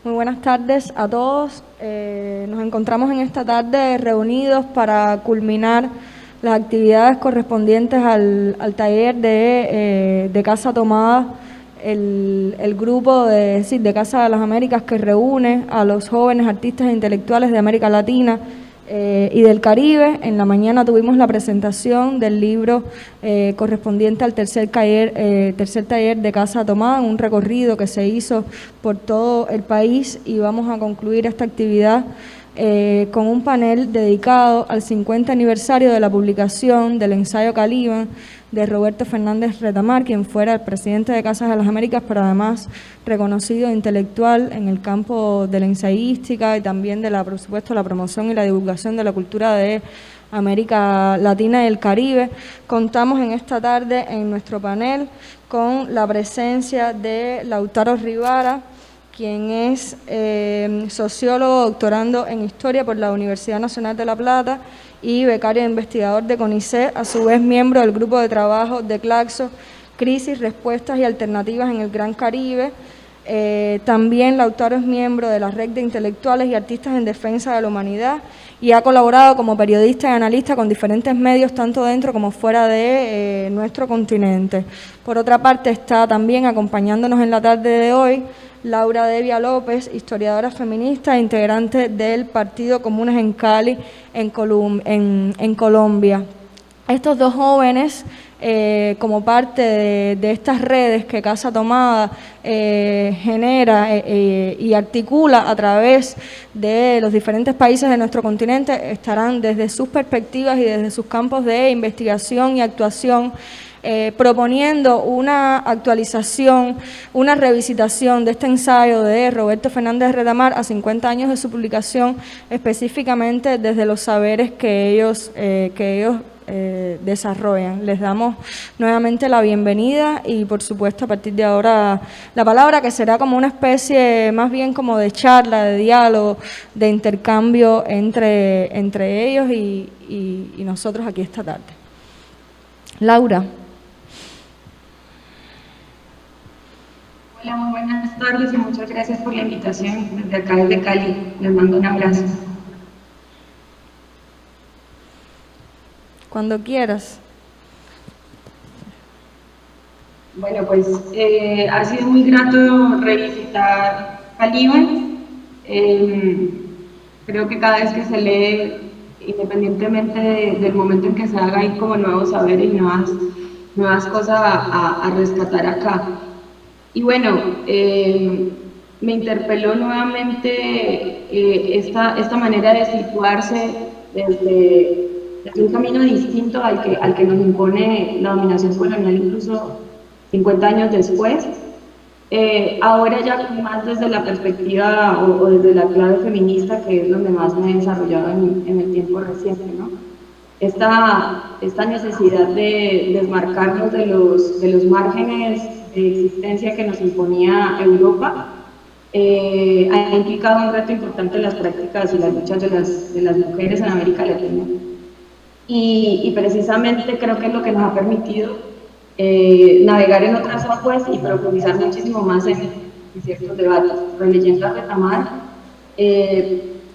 Muy buenas tardes a todos. Nos encontramos en esta tarde reunidos para culminar las actividades correspondientes al taller de Casa Tomada, el grupo de Casa de las Américas que reúne a los jóvenes artistas e intelectuales de América Latina y del Caribe. En la mañana tuvimos la presentación del libro correspondiente al tercer taller de Casa Tomada, un recorrido que se hizo por todo el país, y vamos a concluir esta actividad con un panel dedicado al 50 aniversario de la publicación del ensayo Caliban de Roberto Fernández Retamar, quien fuera el presidente de Casas de las Américas, pero además reconocido intelectual en el campo de la ensayística y también de por supuesto, la promoción y la divulgación de la cultura de América Latina y el Caribe. Contamos en esta tarde en nuestro panel con la presencia de Lautaro Rivara, quien es sociólogo doctorando en Historia por la Universidad Nacional de La Plata y becario investigador de CONICET, a su vez miembro del grupo de trabajo de Claxo, Crisis, Respuestas y Alternativas en el Gran Caribe. También Lautaro es miembro de la Red de Intelectuales y Artistas en Defensa de la Humanidad y ha colaborado como periodista y analista con diferentes medios, tanto dentro como fuera de nuestro continente. Por otra parte, está también acompañándonos en la tarde de hoy Laura Devia López, historiadora feminista e integrante del Partido Comunes en Cali, en Colombia. Estos dos jóvenes, como parte de estas redes que Casa Tomada genera y articula a través de los diferentes países de nuestro continente, estarán desde sus perspectivas y desde sus campos de investigación y actuación proponiendo una actualización, una revisitación de este ensayo de Roberto Fernández Retamar a 50 años de su publicación, específicamente desde los saberes que ellos desarrollan. Les damos nuevamente la bienvenida y, por supuesto, a partir de ahora la palabra, que será como una especie más bien como de charla, de diálogo, de intercambio entre ellos y nosotros aquí esta tarde. Laura. Hola, muy buenas tardes y muchas gracias por la invitación desde acá, desde Cali. Les mando un abrazo. Cuando quieras. Bueno, pues ha sido muy grato revisitar Caliban. Creo que cada vez que se lee, independientemente del momento en que se haga, hay como nuevos saberes y nuevas cosas a rescatar acá. Y bueno, me interpeló nuevamente esta manera de situarse desde un camino distinto al que nos impone la dominación colonial, incluso 50 años después. Ahora ya más desde la perspectiva o desde la clave feminista, que es donde más me he desarrollado en el tiempo reciente, ¿no? Esta necesidad de desmarcarnos de los márgenes de existencia que nos imponía Europa ha implicado un reto importante en las prácticas y las luchas de las mujeres en América Latina. Y precisamente creo que es lo que nos ha permitido navegar en otras aguas y profundizar muchísimo más en ciertos debates. Releyendo a Retamar,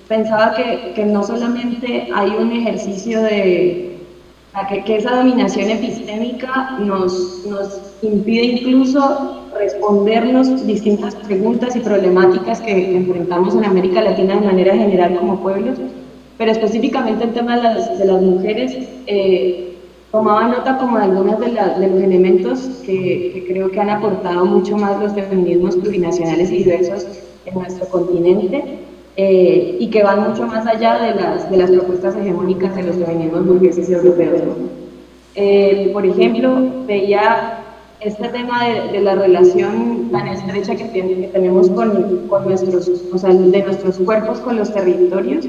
pensaba que no solamente hay un ejercicio de que esa dominación epistémica nos impide incluso respondernos distintas preguntas y problemáticas que enfrentamos en América Latina de manera general como pueblos, pero específicamente el tema de las mujeres, tomaba nota como de algunos de los elementos que creo que han aportado mucho más los feminismos plurinacionales y diversos en nuestro continente, y que van mucho más allá de las propuestas hegemónicas de los feminismos burgueses y europeos, ¿no? Por ejemplo, veía este tema de la relación tan estrecha que tenemos con nuestros, o sea, de nuestros cuerpos con los territorios.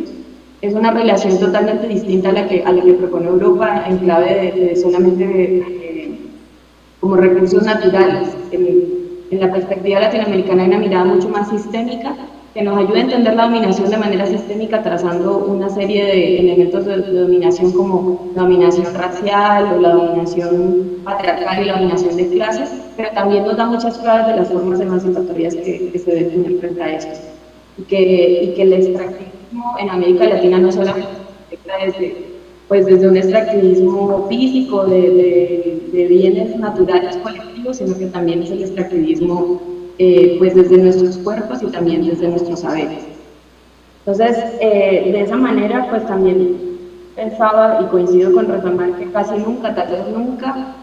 Es una relación totalmente distinta a la que propone Europa en clave de solamente como recursos naturales. En la perspectiva latinoamericana hay una mirada mucho más sistémica que nos ayuda a entender la dominación de manera sistémica, trazando una serie de elementos de dominación como la dominación racial o la dominación patriarcal y la dominación de clases, pero también nos da muchas claves de las formas emancipatorias que se deben tener frente a esto. y que el extractivismo en América Latina no solamente se afecta desde un extractivismo físico de bienes naturales colectivos, sino que también es el extractivismo pues desde nuestros cuerpos y también desde nuestros saberes. Entonces, de esa manera, pues también pensaba y coincido con retomar que casi nunca, tal vez nunca,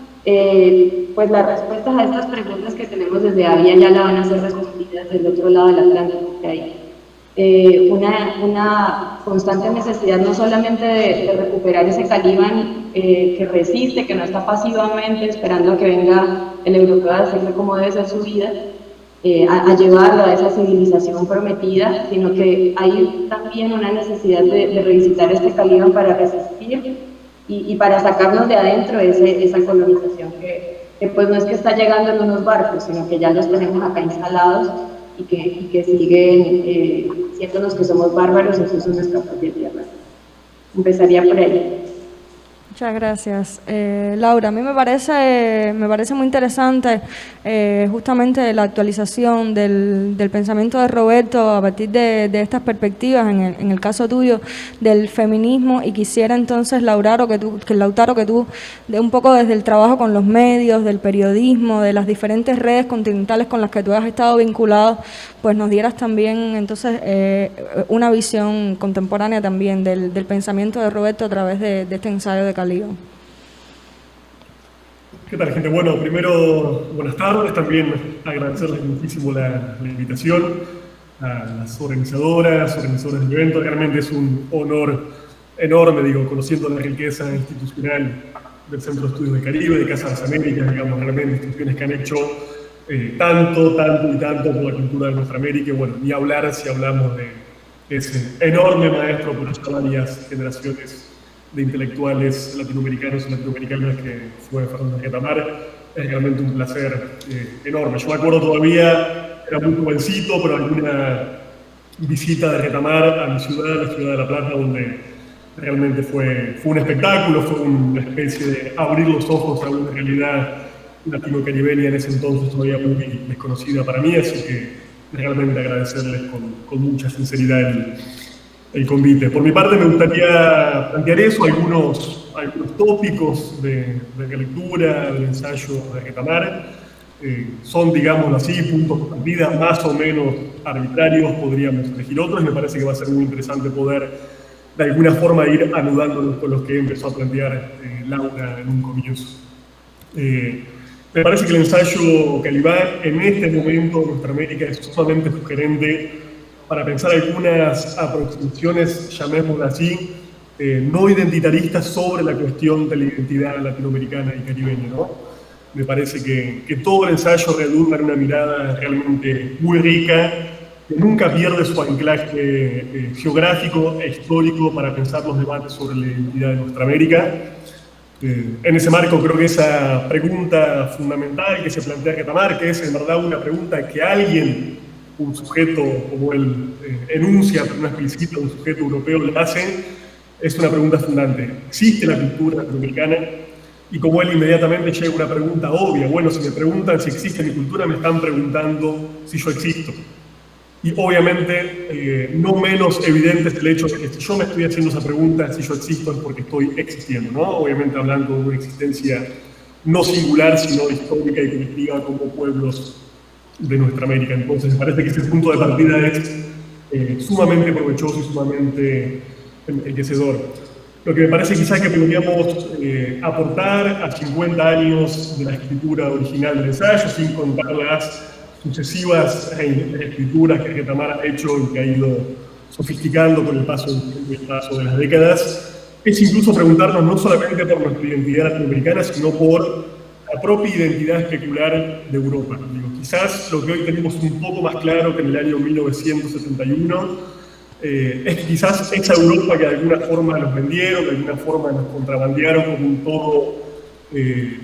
pues las respuestas a estas preguntas que tenemos desde Avia ya la van a ser respondidas del otro lado del Atlántico, que hay una constante necesidad no solamente de recuperar ese Calíban que resiste, que no está pasivamente esperando a que venga el europeo a decirle cómo debe ser su vida, a llevarlo a esa civilización prometida, sino que hay también una necesidad de revisitar este Calíban para resistir y para sacarnos de adentro esa colonización que pues no es que está llegando en unos barcos, sino que ya los tenemos acá instalados y que siguen siendo los que somos bárbaros, incluso en nuestra propia tierra. Empezaría por ahí. Muchas gracias. Laura, a mí me parece muy interesante justamente la actualización del pensamiento de Roberto a partir de estas perspectivas, en el caso tuyo, del feminismo, y quisiera entonces, Lautaro, que tú, de un poco desde el trabajo con los medios, del periodismo, de las diferentes redes continentales con las que tú has estado vinculado, pues nos dieras también entonces una visión contemporánea también del pensamiento de Roberto a través de este ensayo de Calíban. ¿Qué tal, gente? Bueno, primero, buenas tardes. También agradecerles muchísimo la invitación a las organizadores del evento. Realmente es un honor enorme, conociendo la riqueza institucional del Centro de Estudios del Caribe, de Casa de las Américas, realmente instituciones que han hecho tanto por la cultura de nuestra América. Y bueno, ni hablar si hablamos de ese enorme maestro por ya varias generaciones de intelectuales latinoamericanos y latinoamericanas que fue Fernando Retamar. Es realmente un placer enorme. Yo me acuerdo todavía, era muy jovencito, pero alguna visita de Retamar a mi ciudad, la ciudad de La Plata, donde realmente fue un espectáculo, fue una especie de abrir los ojos a una realidad latino-caribeña en ese entonces todavía muy desconocida para mí, así que realmente agradecerles con mucha sinceridad el convite. Por mi parte me gustaría plantear eso, algunos tópicos de lectura, del ensayo de Retamar. Son, digámoslo así, puntos de partida más o menos arbitrarios, podríamos elegir otros, y me parece que va a ser muy interesante poder de alguna forma ir anudándonos con los que empezó a plantear Laura en un comienzo. Me parece que el ensayo Calíban en este momento en nuestra América es sumamente sugerente para pensar algunas aproximaciones, llamémoslas así, no identitaristas sobre la cuestión de la identidad latinoamericana y caribeña, ¿no? Me parece que todo el ensayo redunda en una mirada realmente muy rica, que nunca pierde su anclaje geográfico e histórico para pensar los debates sobre la identidad de nuestra América. En ese marco creo que esa pregunta fundamental que se plantea Retamar, que es en verdad una pregunta que alguien, un sujeto como él enuncia, pero no explicita, un sujeto europeo le hace, es una pregunta fundante. ¿Existe la cultura latinoamericana? Y como él inmediatamente llega una pregunta obvia, bueno, si me preguntan si existe mi cultura, me están preguntando si yo existo. Y obviamente no menos evidente es el hecho de que si yo me estoy haciendo esa pregunta, si yo existo, es porque estoy existiendo, ¿no? Obviamente hablando de una existencia no singular, sino histórica y colectiva como pueblos de nuestra América. Entonces me parece que ese punto de partida es sumamente provechoso y sumamente enriquecedor. Lo que me parece quizás que podríamos aportar a 50 años de la escritura original del ensayo, sin contar las sucesivas escrituras que Retamar ha hecho y que ha ido sofisticando con el paso de las décadas, es incluso preguntarnos no solamente por nuestra identidad latinoamericana, sino por la propia identidad especular de Europa. Quizás lo que hoy tenemos un poco más claro que en el año 1971 es que quizás esa Europa que de alguna forma nos vendieron, de alguna forma nos contrabandearon como un todo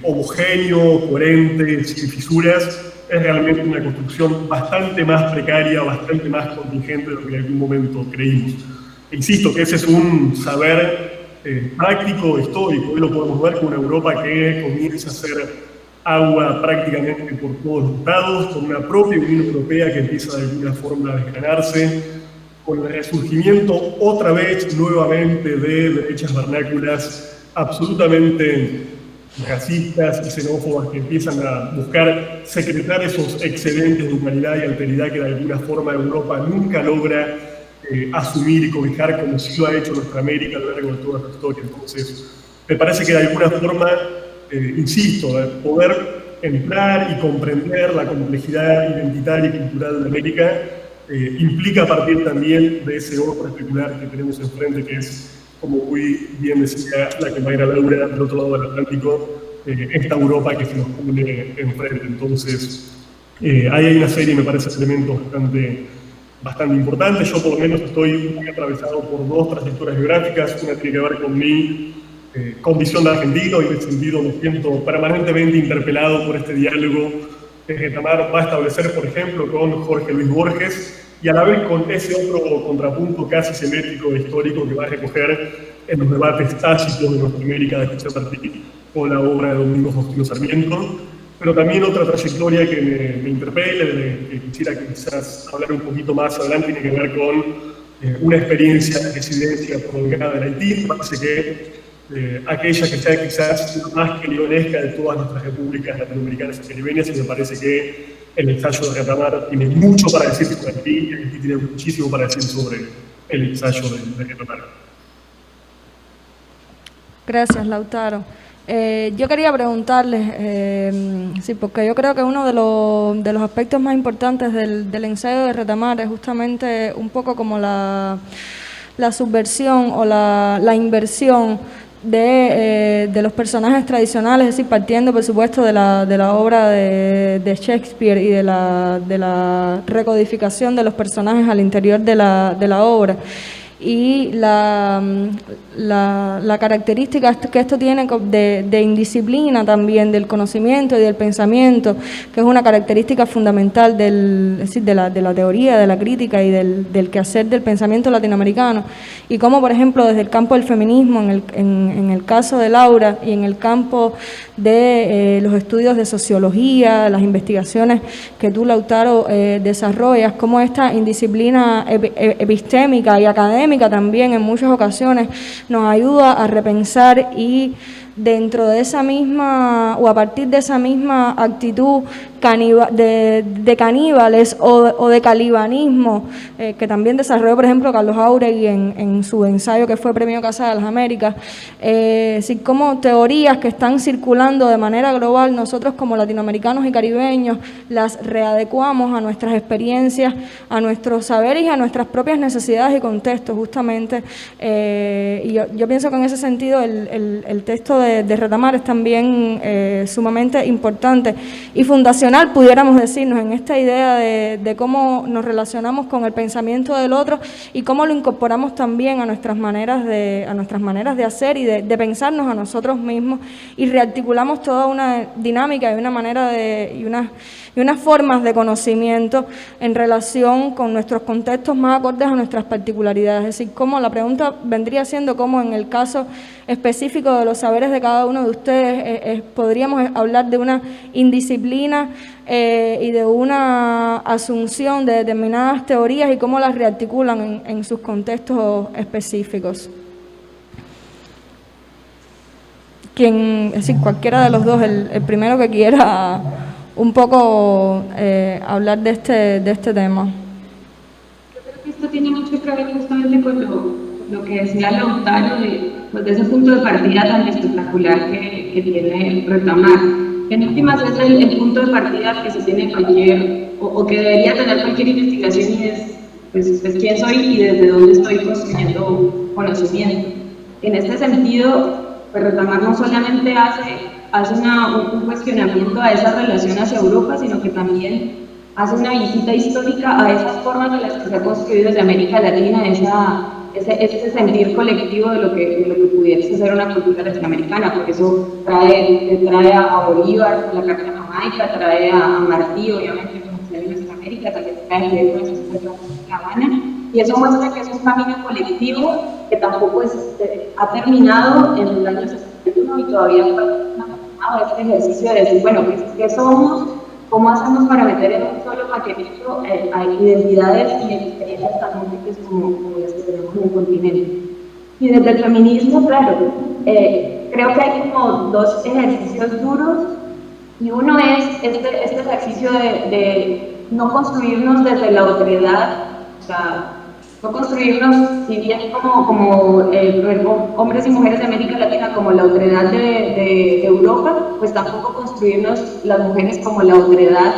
homogéneo, coherente, sin fisuras, es realmente una construcción bastante más precaria, bastante más contingente de lo que en algún momento creímos. Insisto que ese es un saber práctico, histórico. Hoy lo podemos ver con una Europa que comienza a ser agua prácticamente por todos los estados, con una propia Unión Europea que empieza de alguna forma a desgranarse, con el resurgimiento otra vez nuevamente de derechas vernáculas absolutamente racistas y xenófobas que empiezan a buscar secretar esos excedentes de humanidad y alteridad que de alguna forma Europa nunca logra asumir y cobijar como sí lo ha hecho nuestra América a lo largo de toda nuestra historia. Entonces, me parece que de alguna forma, insisto, poder entrar y comprender la complejidad identitaria y cultural de América implica partir también de ese ojo especular que tenemos enfrente, que es, como muy bien decía la compañera Laura, del otro lado del Atlántico, esta Europa que se nos pone enfrente. Entonces, ahí hay una serie, me parece, de elementos bastante importantes. Yo, por lo menos, estoy muy atravesado por dos trayectorias geográficas. Una tiene que ver con mi condición de argentino, y en ese sentido me siento permanentemente interpelado por este diálogo que Retamar va a establecer, por ejemplo, con Jorge Luis Borges, y a la vez con ese otro contrapunto casi simétrico e histórico que va a recoger en los debates tácitos de nuestra América de José Martí con la obra de Domingo Faustino Sarmiento, pero también otra trayectoria que me interpela, de que quisiera quizás hablar un poquito más adelante, tiene que ver con una experiencia de residencia prolongada en Haití. Me parece que aquella que sea quizás la más caribenesca de todas nuestras repúblicas latinoamericanas y caribeñas, y me parece que el ensayo de Retamar tiene mucho para decir sobre Haití, y Haití tiene muchísimo para decir sobre el ensayo de Retamar. Gracias, Lautaro. Yo quería preguntarles, sí, porque yo creo que uno de los aspectos más importantes del ensayo de Retamar es justamente un poco como la subversión o la inversión de los personajes tradicionales, es decir, partiendo por supuesto de la obra de Shakespeare y de la recodificación de los personajes al interior de la obra. Y la característica que esto tiene de indisciplina también, del conocimiento y del pensamiento, que es una característica fundamental es decir, de la teoría, de la crítica y del quehacer del pensamiento latinoamericano, y cómo, por ejemplo, desde el campo del feminismo, en el caso de Laura, y en el campo de los estudios de sociología, las investigaciones que tú, Lautaro, desarrollas, cómo esta indisciplina epistémica y académica también en muchas ocasiones nos ayuda a repensar, y dentro de esa misma, o a partir de esa misma actitud de caníbales o de calibanismo, que también desarrolló, por ejemplo, Carlos Jauregui en su ensayo que fue Premio Casa de las Américas, como teorías que están circulando de manera global, nosotros como latinoamericanos y caribeños las readecuamos a nuestras experiencias, a nuestros saberes y a nuestras propias necesidades y contextos, justamente. Y yo pienso que en ese sentido el texto de Retamar es también sumamente importante y fundacional, pudiéramos decirnos, en esta idea de cómo nos relacionamos con el pensamiento del otro y cómo lo incorporamos también a nuestras maneras de hacer y de pensarnos a nosotros mismos, y rearticulamos toda una dinámica y una manera y unas formas de conocimiento en relación con nuestros contextos más acordes a nuestras particularidades. Es decir, cómo la pregunta vendría siendo cómo en el caso específico de los saberes de cada uno de ustedes podríamos hablar de una indisciplina y de una asunción de determinadas teorías y cómo las rearticulan en sus contextos específicos. Es decir, cualquiera de los dos, el primero que quiera un poco hablar de este tema. Yo creo que esto tiene mucho que ver justamente con lo que decía Lautaro, de ese punto de partida tan espectacular que tiene Retamar. En últimas es el punto de partida que se tiene o que debería tener cualquier investigación, y es pues quién soy y desde dónde estoy construyendo conocimiento. En este sentido, pues Retamar no solamente hace un cuestionamiento a esa relación hacia Europa, sino que también hace una visita histórica a esas formas de las que se ha construido desde América Latina ese sentir colectivo de lo que pudiese ser una cultura latinoamericana. Por eso trae a Bolívar con la Carta de Jamaica, trae a Martí, obviamente, como se ve en nuestra América, también trae a Diego de La Habana, y eso muestra que es un camino colectivo que tampoco ha terminado en el año 61 y todavía falta una tomado este ejercicio de decir, bueno, ¿qué somos? ¿Cómo hacemos para meter en un solo paquetito identidades y experiencias tan múltiples como las que tenemos en el continente? Y desde el feminismo, claro, creo que hay como dos ejercicios duros, y uno es este ejercicio de no construirnos desde la otredad, o sea, no construirnos, si bien como hombres y mujeres de América Latina, como la otredad de Europa, pues tampoco construirnos las mujeres como la otredad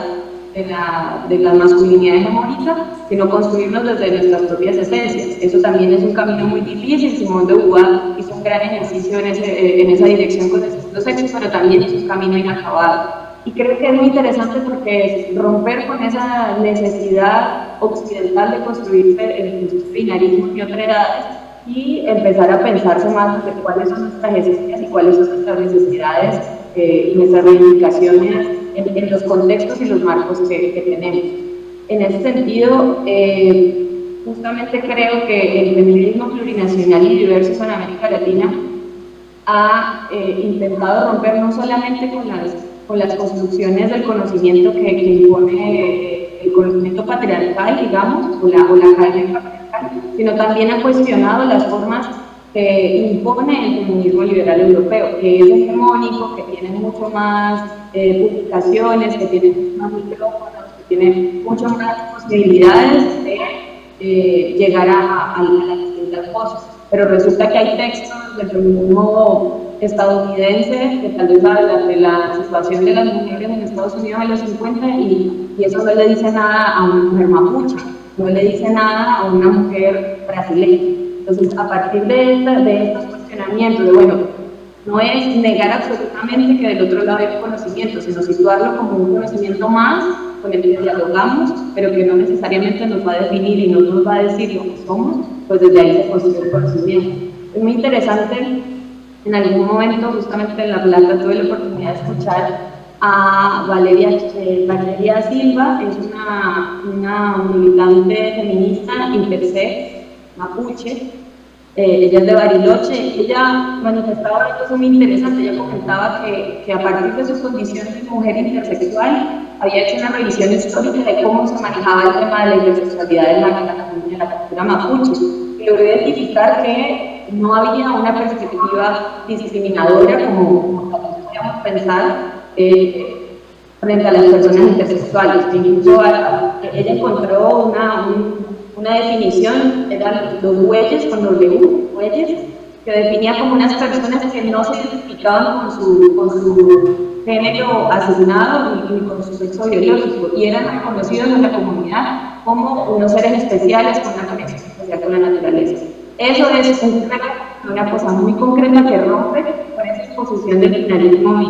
de la masculinidad hegemónica, sino construirnos desde nuestras propias esencias. Eso también es un camino muy difícil. Simone de Beauvoir hizo un gran ejercicio en esa dirección con el segundo sexo, pero también es un camino inacabado. Y creo que es muy interesante porque es romper con esa necesidad occidental de construirse en binarismos y otredades y empezar a pensarse más de cuáles son nuestras esencias y cuáles son nuestras necesidades y nuestras reivindicaciones en los contextos y los marcos que tenemos. En ese sentido, justamente creo que el feminismo plurinacional y diverso en América Latina ha intentado romper no solamente con las construcciones del conocimiento que impone el conocimiento patriarcal, digamos, o la academia patriarcal, sino también ha cuestionado las formas que impone el feminismo liberal europeo, que es hegemónico, que tiene mucho más publicaciones, que tiene mucho más micrófonos, que tiene muchas más posibilidades de llegar a las distintas voces. Pero resulta que hay textos del feminismo estadounidense que tal vez hablan de la situación de las mujeres en Estados Unidos en los 50 y eso no le dice nada a una mujer mapuche, no le dice nada a una mujer brasileña. Entonces, a partir de estos cuestionamientos, de bueno, no es negar absolutamente que del otro lado hay conocimiento, sino situarlo como un conocimiento más con el que dialogamos, pero que no necesariamente nos va a definir y no nos va a decir lo que somos, pues desde ahí se construye el conocimiento. Es muy interesante, en algún momento, justamente en La Plata, tuve la oportunidad de escuchar a Valeria Silva, es una militante feminista intersex, mapuche. Ella es de Bariloche. Ella manifestaba una cosa muy interesante. Ella comentaba que a partir de sus condiciones de mujer intersexual había hecho una revisión histórica de cómo se manejaba el tema de la intersexualidad en la cultura mapuche y logró identificar que no había una perspectiva discriminadora como podríamos pensar frente a las personas intersexuales. Incluso ella encontró una definición, eran los huelles con huelles, que definía como unas personas que no se identificaban con su género asignado ni con su sexo biológico y eran reconocidos en la comunidad como unos seres especiales con una conexión especial con la naturaleza. Eso es una cosa muy concreta que rompe con esa exposición del binarismo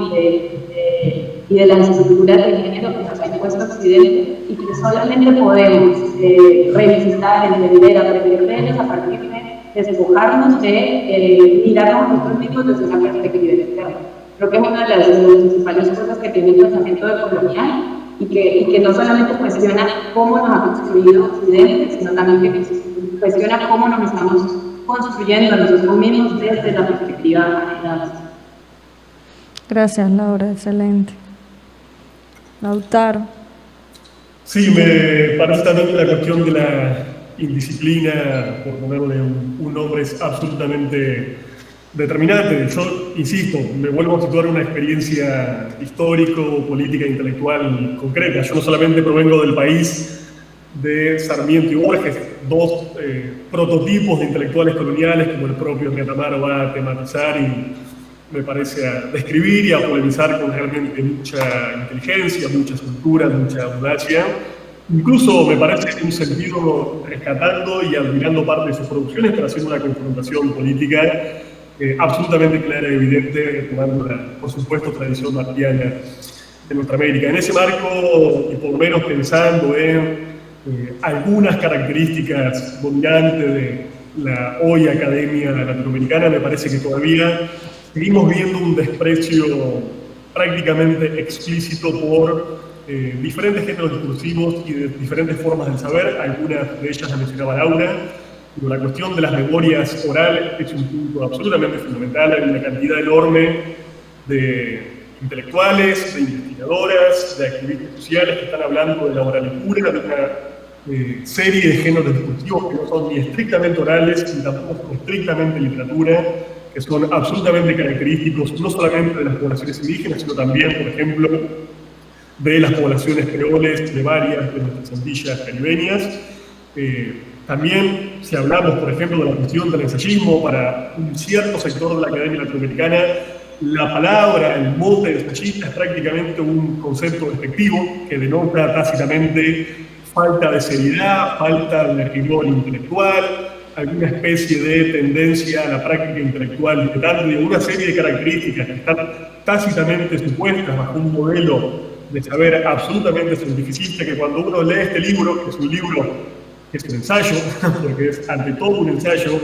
y de las estructuras de género que nos ha impuesto Occidente y que solamente podemos revisitar, entender, aprender de ellos a partir de despojarnos de mirarnos a nosotros mismos desde una perspectiva externa. Creo que es una de las principales cosas que tiene el pensamiento decolonial y que no solamente cuestiona cómo nos ha construido Occidente, sino también que cuestiona cómo nos estamos construyendo a nosotros mismos desde la perspectiva general. Gracias, Laura, excelente. Lautaro. Sí, me parece también la cuestión de la indisciplina, por ponerle un nombre, es absolutamente determinante. Yo, insisto, me vuelvo a situar una experiencia histórico, política e intelectual concreta. Yo no solamente provengo del país de Sarmiento y Borges, dos prototipos de intelectuales coloniales como el propio Retamal va a tematizar y me parece a describir y a polemizar con realmente mucha inteligencia, mucha cultura, mucha audacia. Incluso me parece en un sentido rescatando y admirando parte de sus producciones, pero haciendo una confrontación política absolutamente clara y evidente, tomando la, por supuesto, tradición martiana de Norteamérica. En ese marco, y por lo menos pensando en algunas características dominantes de la hoy academia latinoamericana, me parece que todavía seguimos viendo un desprecio prácticamente explícito por diferentes géneros discursivos y de diferentes formas del saber. Algunas de ellas la mencionaba Laura. La cuestión de las memorias orales es un punto absolutamente fundamental. Hay una cantidad enorme de intelectuales, de investigadoras, de activistas sociales que están hablando de la oralitura, de una serie de géneros discursivos que no son ni estrictamente orales ni tampoco son estrictamente literatura, que son absolutamente característicos no solamente de las poblaciones indígenas, sino también, por ejemplo, de las poblaciones creoles de varias de nuestras Antillas caribeñas. También, si hablamos, por ejemplo, de la cuestión del ensayismo para un cierto sector de la academia latinoamericana, la palabra, el mote de ensayista es prácticamente un concepto despectivo que denota tácitamente falta de seriedad, falta de rigor intelectual, alguna especie de tendencia a la práctica intelectual diletante, y una serie de características que están tácitamente supuestas bajo un modelo de saber absolutamente cientificista, que cuando uno lee este libro, que es un libro, que es un ensayo, porque es ante todo un ensayo,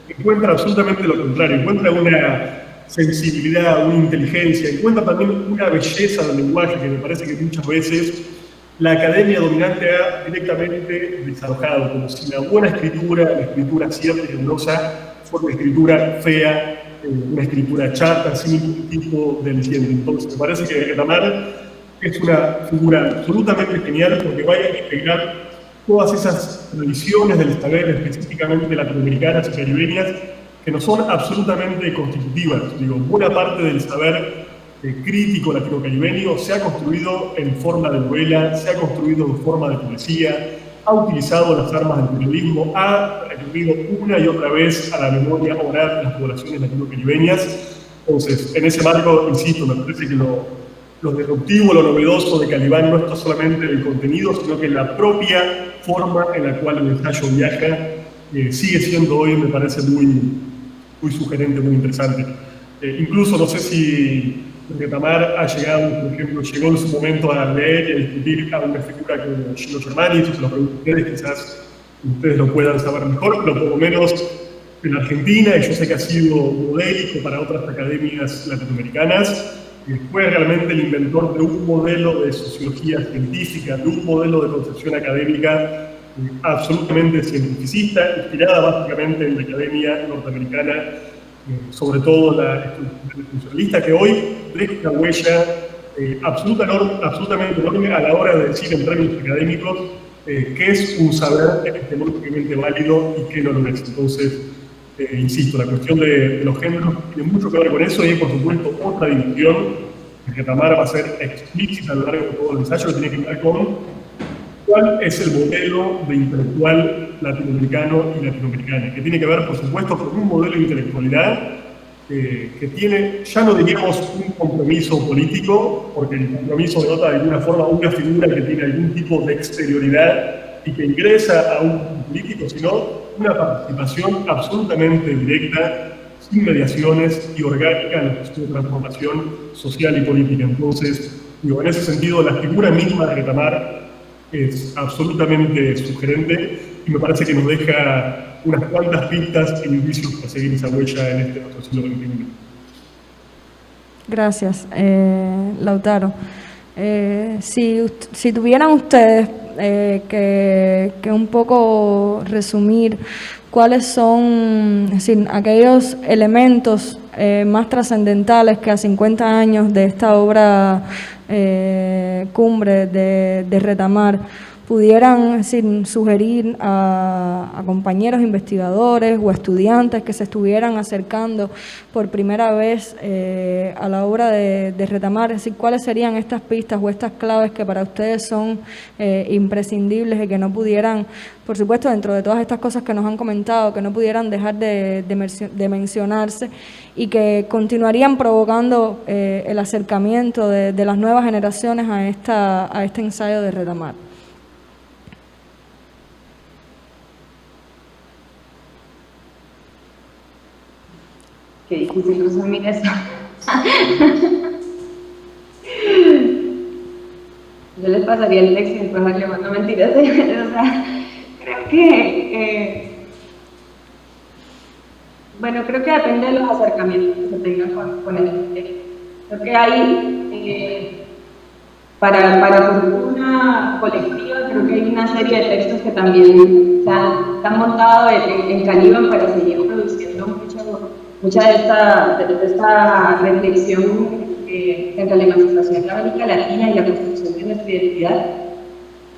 encuentra absolutamente lo contrario, encuentra una sensibilidad, una inteligencia, encuentra también una belleza del lenguaje que me parece que muchas veces la academia dominante ha directamente desalojado, como si la buena escritura, la escritura cierta y rigurosa, fuera una escritura fea, una escritura chata, sin ningún tipo de aliciente. Entonces, me parece que Retamar es una figura absolutamente genial porque vaya a integrar todas esas tradiciones del saber específicamente latinoamericanas y caribeñas que no son absolutamente constitutivas. Digo, buena parte del saber crítico latino-caribeño se ha construido en forma de novela, se ha construido en forma de poesía, ha utilizado las armas del periodismo, ha recurrido una y otra vez a la memoria oral de las poblaciones latino-caribeñas. Entonces, en ese marco, insisto, me parece que lo disruptivo, lo novedoso de Calibán no está solamente en el contenido, sino que en la propia forma en la cual el ensayo viaja sigue siendo hoy, me parece muy sugerente, muy interesante. Incluso no sé si Retamar ha llegado, por ejemplo, llegó en su momento a leer y a discutir a una figura como Gino Germani, esto se lo pregunto a ustedes, quizás ustedes lo puedan saber mejor, pero por lo menos en Argentina, y yo sé que ha sido modélico para otras academias latinoamericanas, fue realmente el inventor de un modelo de sociología científica, de un modelo de concepción académica absolutamente cientificista, inspirada básicamente en la academia norteamericana, sobre todo la funcionalista, que hoy deja una huella absolutamente enorme a la hora de decir en términos académicos qué es un saber epistemológicamente válido y qué no lo es. Entonces, insisto, la cuestión de los géneros tiene mucho que ver con eso y hay, por supuesto, otra división que Tamara va a ser explícita a lo largo de todo el ensayo, que tiene que ver con cuál es el modelo de intelectual latinoamericano y latinoamericana, que tiene que ver, por supuesto, con un modelo de intelectualidad que tiene, ya no diríamos un compromiso político, porque el compromiso denota de alguna forma una figura que tiene algún tipo de exterioridad y que ingresa a un político, sino una participación absolutamente directa, sin mediaciones y orgánica en la cuestión de transformación social y política. Entonces, digo, en ese sentido, la figura misma de Retamar es absolutamente sugerente y me parece que nos deja unas cuantas pistas e indicios para seguir esa huella en este nuestro siglo XXI. Gracias, Lautaro. Si tuvieran ustedes que un poco resumir cuáles son, es decir, aquellos elementos más trascendentales que a 50 años de esta obra cumbre de Retamar pudieran, es decir, sugerir a compañeros investigadores o estudiantes que se estuvieran acercando por primera vez a la obra de Retamar, es decir, cuáles serían estas pistas o estas claves que para ustedes son imprescindibles y que no pudieran, por supuesto, dentro de todas estas cosas que nos han comentado, que no pudieran dejar de mencionarse y que continuarían provocando el acercamiento de las nuevas generaciones a este ensayo de Retamar. Qué difícil resumir eso. Yo les pasaría el texto y después le mando mentiras. O sea, creo que, bueno, creo que depende de los acercamientos que se tengan con el texto. Creo que hay, para fortuna colectiva, creo que hay una serie de textos que también se han montado en Caliban para seguir produciendo mucha de esta reflexión frente a la emancipación de América Latina y la construcción de nuestra identidad.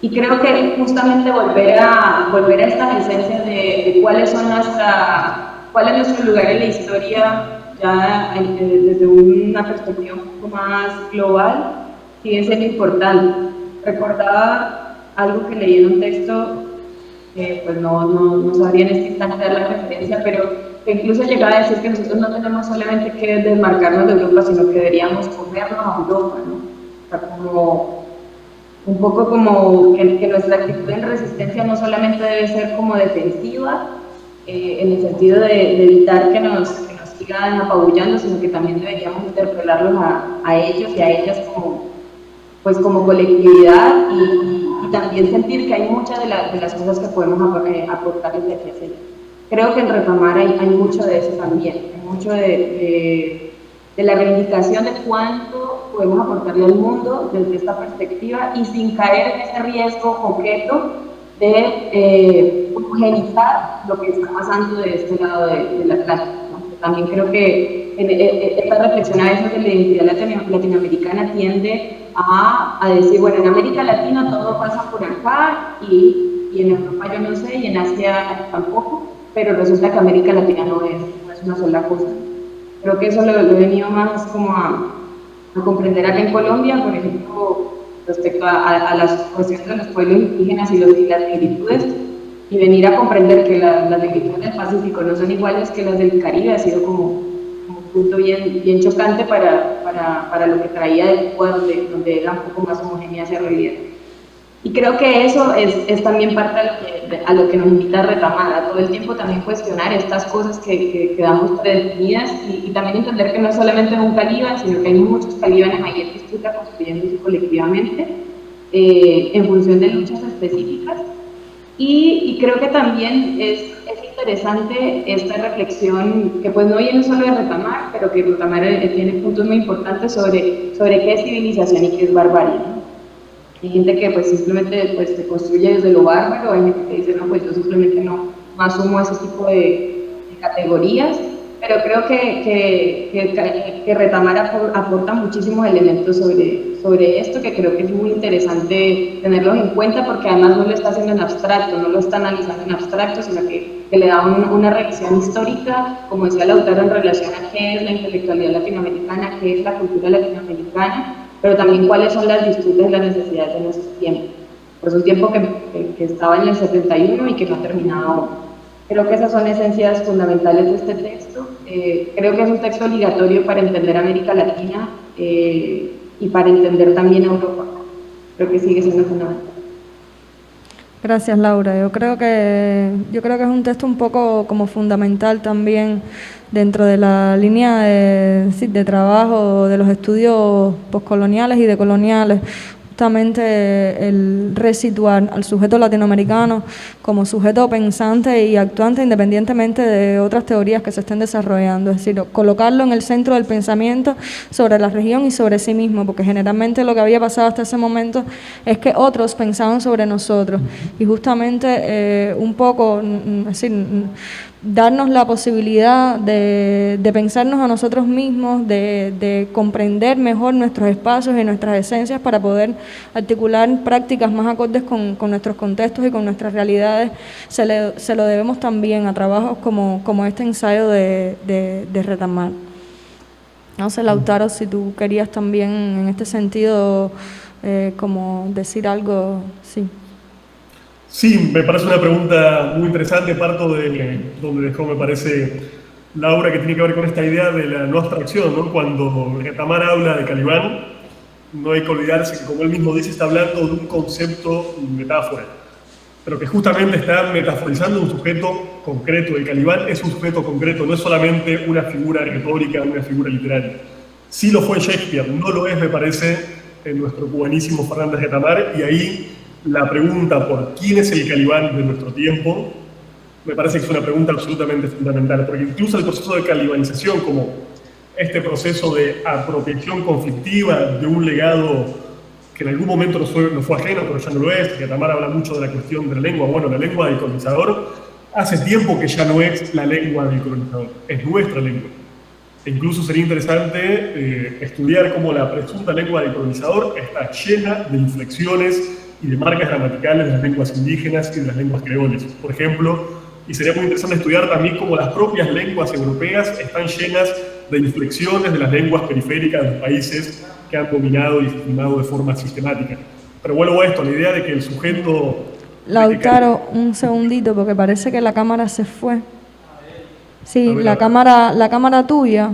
Y creo que justamente volver a estas esencias de cuál es nuestro lugar en la historia, ya desde una perspectiva un poco más global, sigue siendo importante. Recordaba algo que leí en un texto, que pues no sabría en este instante dar la referencia, pero que incluso llegaba a decir que nosotros no tenemos solamente que desmarcarnos de Europa, sino que deberíamos comernos a Europa, ¿no? O sea, como un poco como que nuestra actitud en resistencia no solamente debe ser como defensiva, en el sentido de evitar que nos sigan apabullando, sino que también deberíamos interpelarlos a ellos y a ellas como colectividad y también sentir que hay muchas de las cosas que podemos aportar desde aquí. Creo que en Retamar hay mucho de eso también, hay mucho de la reivindicación de cuánto podemos aportarle al mundo desde esta perspectiva y sin caer en ese riesgo concreto de homogenizar lo que está pasando de este lado del Atlántico, ¿no? También creo que esta reflexión a veces de la identidad latinoamericana tiende a decir, bueno, en América Latina todo pasa por acá y en Europa yo no sé y en Asia tampoco, pero resulta que América Latina no es una sola cosa. Creo que eso lo he venido más como a comprender acá en Colombia, por ejemplo, respecto a las cuestiones de los pueblos indígenas y las negritudes, y venir a comprender que las negritudes del Pacífico no son iguales que las del Caribe, ha sido como un punto bien chocante para lo que traía de Cuba, donde era un poco más homogénea esa realidad. Y creo que eso es también parte a lo que nos invita a Retamar, a todo el tiempo también cuestionar estas cosas que damos predefinidas y también entender que no solamente es un Calíban, sino que hay muchos Calíbanes ahí en disputa construyéndose colectivamente en función de luchas específicas. Y creo que también es interesante esta reflexión que pues no viene solo de Retamar, pero que Retamar tiene puntos muy importantes sobre qué es civilización y qué es barbarie, ¿no? Hay gente que pues simplemente pues, se construye desde lo bárbaro, hay gente que dice, no, pues yo simplemente no asumo ese tipo de categorías, pero creo que Retamar aporta muchísimos elementos sobre esto, que creo que es muy interesante tenerlos en cuenta, porque además no lo está haciendo en abstracto, no lo está analizando en abstracto, sino que le da una revisión histórica, como decía el autor, en relación a qué es la intelectualidad latinoamericana, qué es la cultura latinoamericana, pero también cuáles son las virtudes y las necesidades de nuestro tiempo. Pues un tiempo que estaba en el 71 y que no ha terminado aún. Creo que esas son esencias fundamentales de este texto. Creo que es un texto obligatorio para entender América Latina y para entender también Europa. Creo que sigue siendo fundamental. Gracias, Laura. Yo creo que es un texto un poco como fundamental también dentro de la línea de trabajo de los estudios postcoloniales y decoloniales, justamente el resituar al sujeto latinoamericano como sujeto pensante y actuante independientemente de otras teorías que se estén desarrollando, es decir, colocarlo en el centro del pensamiento sobre la región y sobre sí mismo, porque generalmente lo que había pasado hasta ese momento es que otros pensaban sobre nosotros y justamente un poco, es decir, darnos la posibilidad de pensarnos a nosotros mismos, de comprender mejor nuestros espacios y nuestras esencias para poder articular prácticas más acordes con nuestros contextos y con nuestras realidades, se lo debemos también a trabajos como este ensayo de Retamar. No sé, Lautaro, si tú querías también en este sentido como decir algo, sí. Sí, me parece una pregunta muy interesante, parto de donde dejó, me parece, Laura, que tiene que ver con esta idea de la no abstracción, ¿no? Cuando Retamar habla de Calibán, no hay que olvidarse que, como él mismo dice, está hablando de un concepto metáfora, pero que justamente está metaforizando un sujeto concreto. El Calibán es un sujeto concreto, no es solamente una figura retórica, una figura literaria. Sí lo fue Shakespeare, no lo es, me parece, en nuestro cubanísimo Fernández Retamar, y ahí la pregunta por quién es el Calibán de nuestro tiempo, me parece que es una pregunta absolutamente fundamental, porque incluso el proceso de calibanización, como este proceso de apropiación conflictiva de un legado que en algún momento nos fue ajeno, pero ya no lo es, que Retamar habla mucho de la cuestión de la lengua. Bueno, la lengua del colonizador hace tiempo que ya no es la lengua del colonizador, es nuestra lengua. E incluso sería interesante estudiar cómo la presunta lengua del colonizador está llena de inflexiones y de marcas gramaticales de las lenguas indígenas y de las lenguas creoles, por ejemplo, y sería muy interesante estudiar también cómo las propias lenguas europeas están llenas de inflexiones de las lenguas periféricas de los países que han dominado y estimado de forma sistemática. Pero vuelvo a esto, la idea de que el sujeto... Lautaro, un segundito, porque parece que la cámara se fue. Sí, ver, la cámara tuya.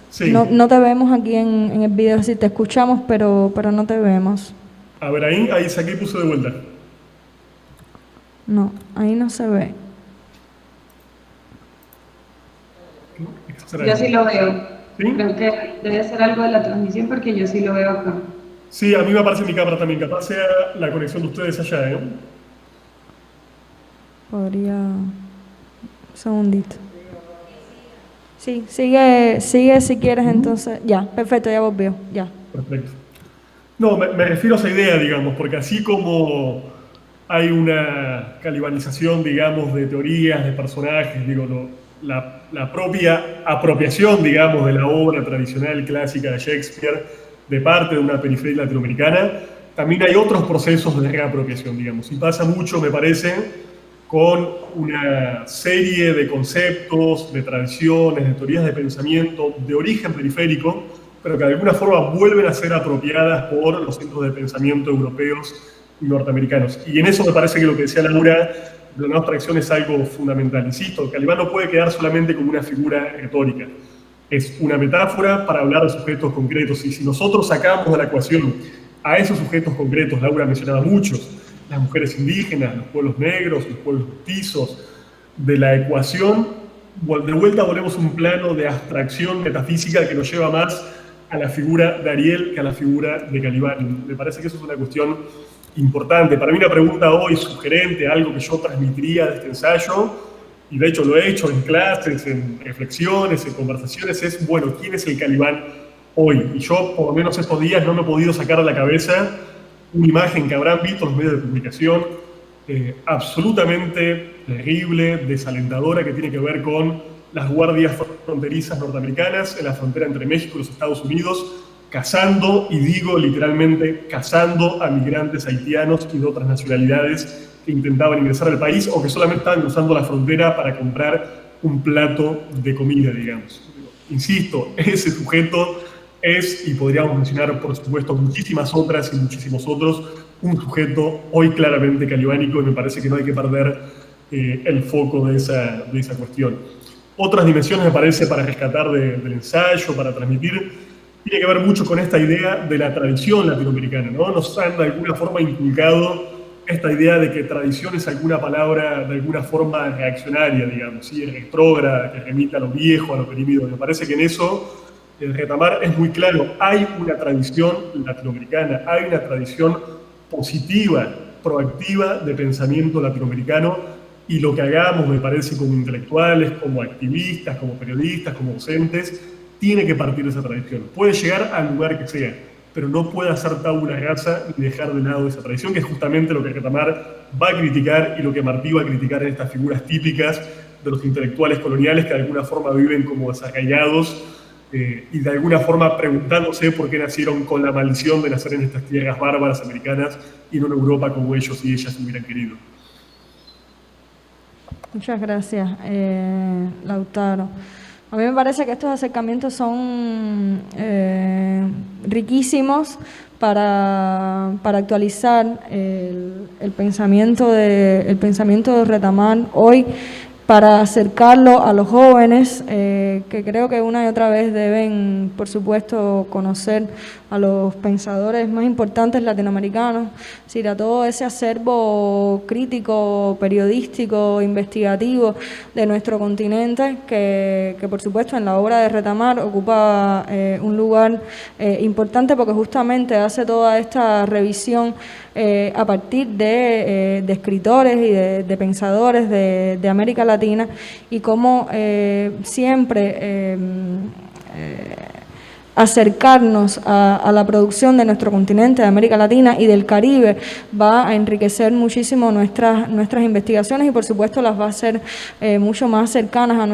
Sí. No te vemos aquí en el video, sí, te escuchamos, pero no te vemos. A ver, ahí saqué y puse de vuelta. No, ahí no se ve. Yo sí lo veo. ¿Sí? Creo que debe ser algo de la transmisión porque yo sí lo veo acá. Sí, a mí me aparece mi cámara también, capaz sea la conexión de ustedes allá, ¿eh? Podría... Un segundito. Sí, sigue si quieres entonces. Ya, perfecto, ya volvió, ya. Perfecto. No, me refiero a esa idea, digamos, porque así como hay una calibanización, digamos, de teorías, de personajes, digo, la propia apropiación, digamos, de la obra tradicional clásica de Shakespeare de parte de una periferia latinoamericana, también hay otros procesos de reapropiación, digamos, y pasa mucho, me parece, con una serie de conceptos, de tradiciones, de teorías de pensamiento de origen periférico, pero que de alguna forma vuelven a ser apropiadas por los centros de pensamiento europeos y norteamericanos. Y en eso me parece que lo que decía Laura de la nueva abstracción es algo fundamental. Insisto, Calibán no puede quedar solamente como una figura retórica. Es una metáfora para hablar de sujetos concretos. Y si nosotros sacamos de la ecuación a esos sujetos concretos, Laura mencionaba muchos, las mujeres indígenas, los pueblos negros, los pueblos mestizos, de la ecuación, de vuelta volvemos a un plano de abstracción metafísica que nos lleva más a la figura de Ariel que a la figura de Calibán. Me parece que eso es una cuestión importante. Para mí una pregunta hoy sugerente, algo que yo transmitiría de este ensayo, y de hecho lo he hecho en clases, en reflexiones, en conversaciones, es, bueno, ¿quién es el Calibán hoy? Y yo, por lo menos estos días, no me he podido sacar de la cabeza una imagen que habrán visto en los medios de comunicación absolutamente terrible, desalentadora, que tiene que ver con las guardias fronterizas norteamericanas en la frontera entre México y los Estados Unidos, cazando, y digo literalmente, cazando a migrantes haitianos y de otras nacionalidades que intentaban ingresar al país o que solamente estaban cruzando la frontera para comprar un plato de comida, digamos. Insisto, ese sujeto es, y podríamos mencionar por supuesto muchísimas otras y muchísimos otros, un sujeto hoy claramente calibánico, y me parece que no hay que perder el foco de esa cuestión. Otras dimensiones me parece para rescatar del ensayo, para transmitir, tiene que ver mucho con esta idea de la tradición latinoamericana, ¿no? Nos han de alguna forma inculcado esta idea de que tradición es alguna palabra de alguna forma reaccionaria, digamos, ¿sí? Retrógrada, que remite a lo viejo, a lo perimido. Me parece que en eso el retamar es muy claro. Hay una tradición latinoamericana, hay una tradición positiva, proactiva de pensamiento latinoamericano, y lo que hagamos, me parece, como intelectuales, como activistas, como periodistas, como docentes, tiene que partir de esa tradición. Puede llegar al lugar que sea, pero no puede hacer tabula rasa y dejar de lado esa tradición, que es justamente lo que Retamar va a criticar y lo que Martí va a criticar en estas figuras típicas de los intelectuales coloniales que de alguna forma viven como desarraigados y de alguna forma preguntándose por qué nacieron con la maldición de nacer en estas tierras bárbaras americanas y no en Europa como ellos y ellas hubieran querido. Muchas gracias, Lautaro. A mí me parece que estos acercamientos son riquísimos para actualizar el pensamiento de Retamar hoy, para acercarlo a los jóvenes, que creo que una y otra vez deben, por supuesto, conocer a los pensadores más importantes latinoamericanos, es decir, a todo ese acervo crítico, periodístico, investigativo de nuestro continente, que por supuesto en la obra de Retamar ocupa un lugar importante, porque justamente hace toda esta revisión a partir de escritores y de pensadores de América Latina, y cómo siempre acercarnos a la producción de nuestro continente, de América Latina y del Caribe, va a enriquecer muchísimo nuestras investigaciones y por supuesto las va a hacer mucho más cercanas a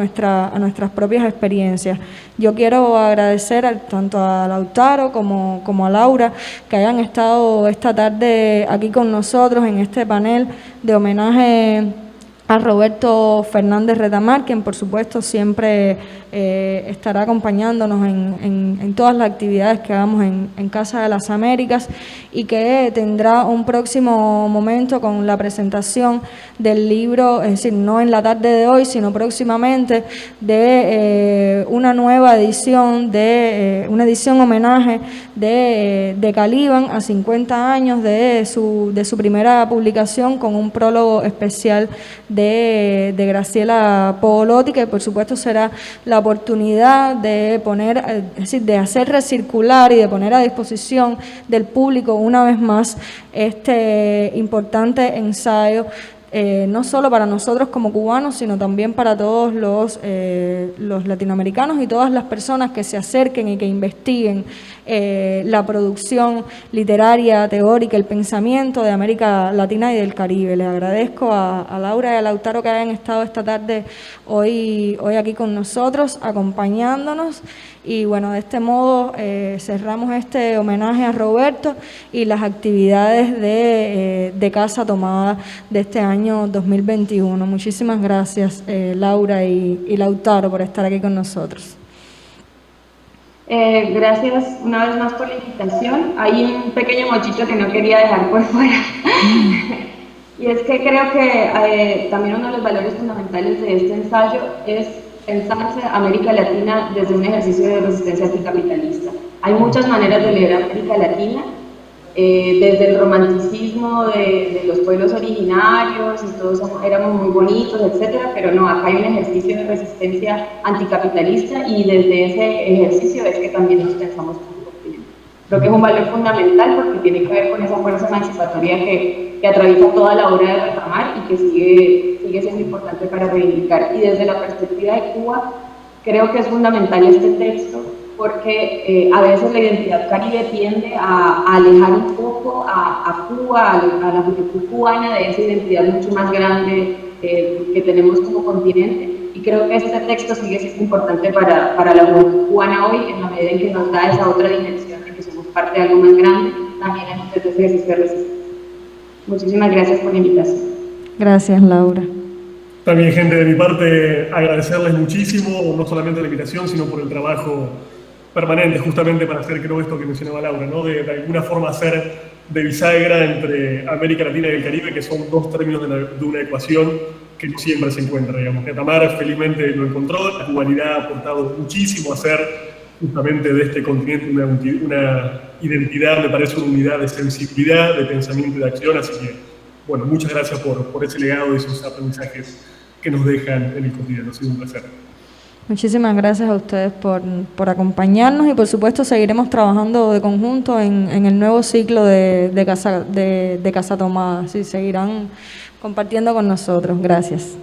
nuestras propias experiencias. Yo quiero agradecer tanto a Lautaro como a Laura que hayan estado esta tarde aquí con nosotros en este panel de homenaje a Roberto Fernández Retamar, quien por supuesto siempre estará acompañándonos en todas las actividades que hagamos en Casa de las Américas, y que tendrá un próximo momento con la presentación del libro, es decir, no en la tarde de hoy, sino próximamente, de una nueva edición, una edición homenaje de Caliban a 50 años de su primera publicación, con un prólogo especial de Graciela Pogolotti, que por supuesto será la oportunidad de poner, es decir, de hacer recircular y de poner a disposición del público una vez más este importante ensayo, no solo para nosotros como cubanos, sino también para todos los latinoamericanos y todas las personas que se acerquen y que investiguen la producción literaria, teórica, el pensamiento de América Latina y del Caribe. Les agradezco a Laura y a Lautaro que hayan estado esta tarde hoy aquí con nosotros, acompañándonos. Y bueno, de este modo cerramos este homenaje a Roberto y las actividades de Casa Tomada de este año 2021. Muchísimas gracias, Laura y Lautaro, por estar aquí con nosotros. Gracias una vez más por la invitación. Hay un pequeño mochito que no quería dejar por fuera. Y es que creo que también uno de los valores fundamentales de este ensayo es pensarse América Latina desde un ejercicio de resistencia anticapitalista. Hay muchas maneras de leer América Latina, desde el romanticismo de los pueblos originarios y todos éramos muy bonitos, etcétera, pero no, acá hay un ejercicio de resistencia anticapitalista y desde ese ejercicio es que también nos pensamos como continente. Creo que es un valor fundamental porque tiene que ver con esa fuerza emancipatoria que atraviesa toda la obra de Retamar y que sigue siendo importante para reivindicar. Y desde la perspectiva de Cuba, creo que es fundamental este texto porque a veces la identidad caribe tiende a alejar un poco a Cuba, a la juventud cubana, de esa identidad mucho más grande que tenemos como continente. Y creo que este texto sigue siendo importante para la juventud cubana hoy, en la medida en que nos da esa otra dimensión de que somos parte de algo más grande, también en este ejercicio de resistencia. Muchísimas gracias por la invitación. Gracias, Laura. También, gente, de mi parte, agradecerles muchísimo, no solamente la invitación, sino por el trabajo permanente, justamente para hacer, creo, esto que mencionaba Laura, ¿no? De alguna forma hacer de bisagra entre América Latina y el Caribe, que son dos términos de una ecuación que no siempre se encuentra, digamos. Retamar felizmente lo encontró, la cubanidad ha aportado muchísimo a hacer justamente de este continente una identidad, me parece, una unidad de sensibilidad, de pensamiento y de acción, así que, bueno, muchas gracias por ese legado y esos aprendizajes que nos dejan en el cotidiano. Ha sido un placer. Muchísimas gracias a ustedes por acompañarnos y por supuesto seguiremos trabajando de conjunto en el nuevo ciclo de Casa Tomada. Sí, seguirán compartiendo con nosotros. Gracias.